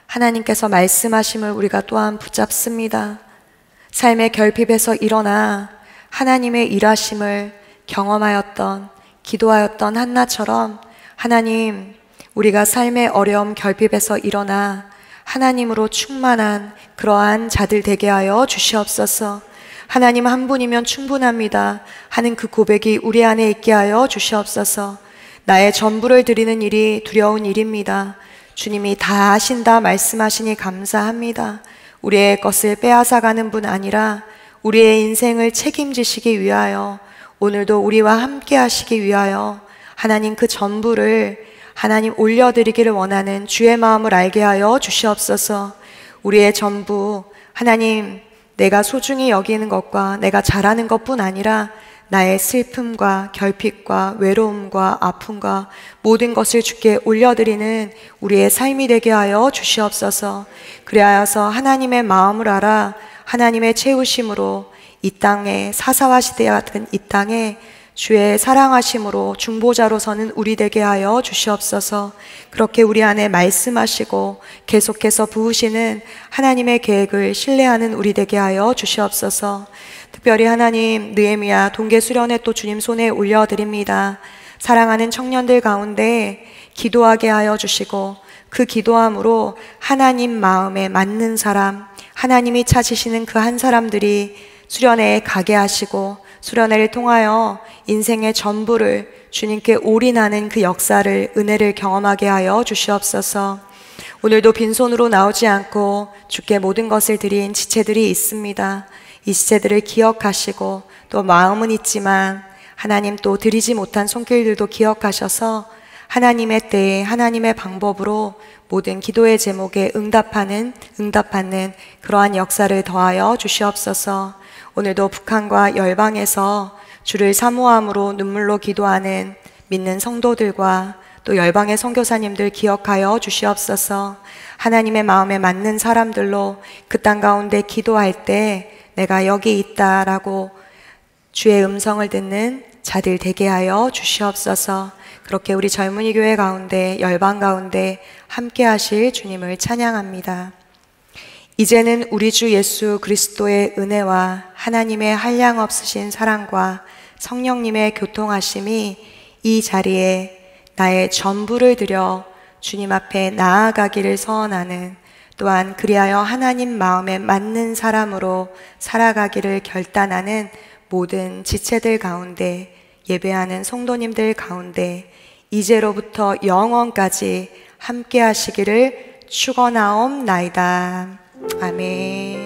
하나님께서 말씀하심을 우리가 또한 붙잡습니다. 삶의 결핍에서 일어나 하나님의 일하심을 경험하였던, 기도하였던 한나처럼 하나님, 우리가 삶의 어려움 결핍에서 일어나 하나님으로 충만한 그러한 자들 되게 하여 주시옵소서. 하나님 한 분이면 충분합니다 하는 그 고백이 우리 안에 있게 하여 주시옵소서. 나의 전부를 드리는 일이 두려운 일입니다. 주님이 다 하신다 말씀하시니 감사합니다. 우리의 것을 빼앗아가는 분 아니라 우리의 인생을 책임지시기 위하여, 오늘도 우리와 함께 하시기 위하여 하나님 그 전부를 하나님 올려드리기를 원하는 주의 마음을 알게 하여 주시옵소서. 우리의 전부, 하나님 내가 소중히 여기는 것과 내가 잘하는 것뿐 아니라 나의 슬픔과 결핍과 외로움과 아픔과 모든 것을 주께 올려드리는 우리의 삶이 되게 하여 주시옵소서. 그리하여서 하나님의 마음을 알아 하나님의 채우심으로 이 땅에, 사사와 시대 같은 이 땅에 주의 사랑하심으로 중보자로 서는 우리 되게 하여 주시옵소서. 그렇게 우리 안에 말씀하시고 계속해서 부으시는 하나님의 계획을 신뢰하는 우리 되게 하여 주시옵소서. 특별히 하나님, 느헤미야 동계 수련회 또 주님 손에 올려드립니다. 사랑하는 청년들 가운데 기도하게 하여 주시고 그 기도함으로 하나님 마음에 맞는 사람, 하나님이 찾으시는 그 한 사람들이 수련회에 가게 하시고 수련회를 통하여 인생의 전부를 주님께 올인하는 그 역사를, 은혜를 경험하게 하여 주시옵소서. 오늘도 빈손으로 나오지 않고 주께 모든 것을 드린 지체들이 있습니다. 이 지체들을 기억하시고 또 마음은 있지만 하나님 또 드리지 못한 손길들도 기억하셔서 하나님의 때에 하나님의 방법으로 모든 기도의 제목에 응답받는 그러한 역사를 더하여 주시옵소서. 오늘도 북한과 열방에서 주를 사모함으로 눈물로 기도하는 믿는 성도들과 또 열방의 선교사님들 기억하여 주시옵소서. 하나님의 마음에 맞는 사람들로 그 땅 가운데 기도할 때 내가 여기 있다라고 주의 음성을 듣는 자들 되게 하여 주시옵소서. 그렇게 우리 젊은이 교회 가운데, 열방 가운데 함께 하실 주님을 찬양합니다. 이제는 우리 주 예수 그리스도의 은혜와 하나님의 한량없으신 사랑과 성령님의 교통하심이 이 자리에 나의 전부를 드려 주님 앞에 나아가기를 서원하는, 또한 그리하여 하나님 마음에 맞는 사람으로 살아가기를 결단하는 모든 지체들 가운데, 예배하는 성도님들 가운데 이제로부터 영원까지 함께 하시기를 축원하옵나이다. 아멘.